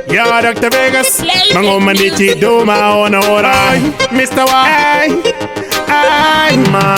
Yo, Dr. Vegas, mango manichi duma ona ora. Mr. Why? Ay, ma.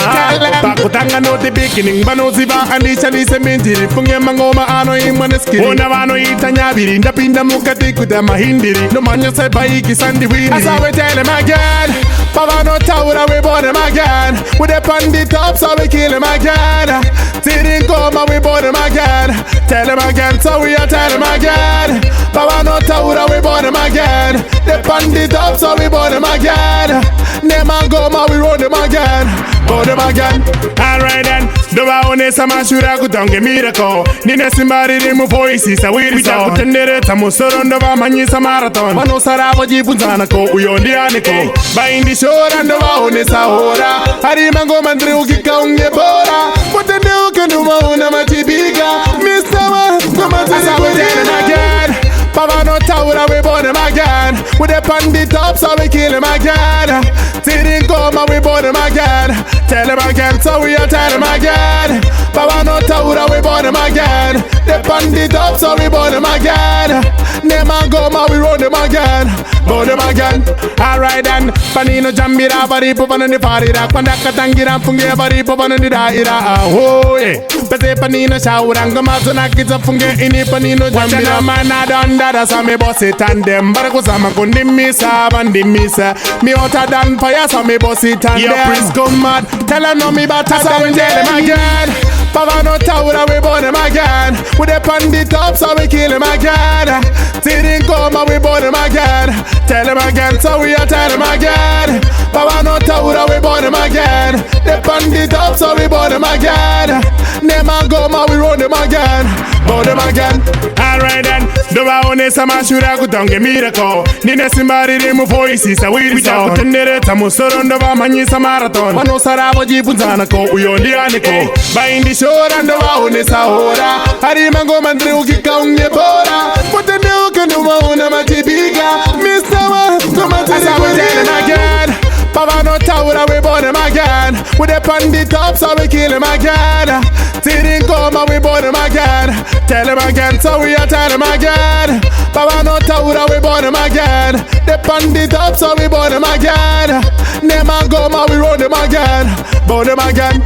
Bakutanga no the beginning, bano ziva anisha ni seminjiri. Funge mangoma ano imaneskiri. Ona vano itanya biri, ndapinda mukati kuda mahindiri. No manya se baiki sandi wini. As I tell him again, Pava no taura we born him again. With the pandit up, so we kill him again. Tidin coma we born him again. Tell him again, so we tell him again. Pava no taura we born him again. The pandit up, so we born him again. Nema goma we run him again. Born him again. Alright then, the waone sama shura kutonge miracle. Nina simbari rimu voice sa wiri sa. Kutendere tamu sorondo va manyi sa marathon. Mano saravo jipunzana ko uyondi aniko. Baindi shora ndo waone sa hora. Hari mango mandri ukika unge bora. Kutende ukenuma una matibiga. Mr. Wa, kama tena again. Pava no taura we born him again. With the pandit up so we kill him again. Tidin coma we born him again. Tell him again so we tell him again. Pava no taura we born him again. The pandit up so we born him again. Nema goma we run him again. Born him again. Alright then. Panino jambira bari popana ni farira. Kwanda katangira funge bari popana ni daira. Oh yeah. Pese panino shauranga mazuna kiza funge ini panino jambira. Mana danda sa me boss it and them. Baraku sama kundi misa bandi misa. Me hotter than fire so me boss it and them. Your prince go mad. Tell her no me better than tell him again. Pava no taura we born him again. With the pandit up so we kill him again. Tidin coma we born him again. Tell him again so we tell him again. Pava no taura we born him again. The pandit up so we born him again. Nema goma we run him again. Born him again. Alright then, the waone sama shura kutonge miracle. Nina simbari rimu voice sa wiri sa. Kutendere tamu sorondo va manyi sa marathon. Mano saravo jipunzana ko uyondi aniko. Baindi shora ndo waone sa hora. Hari mango mandri ukika unge bora. Kutende ukenuma una matibiga. Mr. Wa, kama tena again. Pava no taura we born him again. With the pandit up so we kill him again. Tidin coma we born him again. Tell him again so we tell him again. Pava no taura we born him again. The pandit up so we born him again. Nema goma we run him again. Born him again.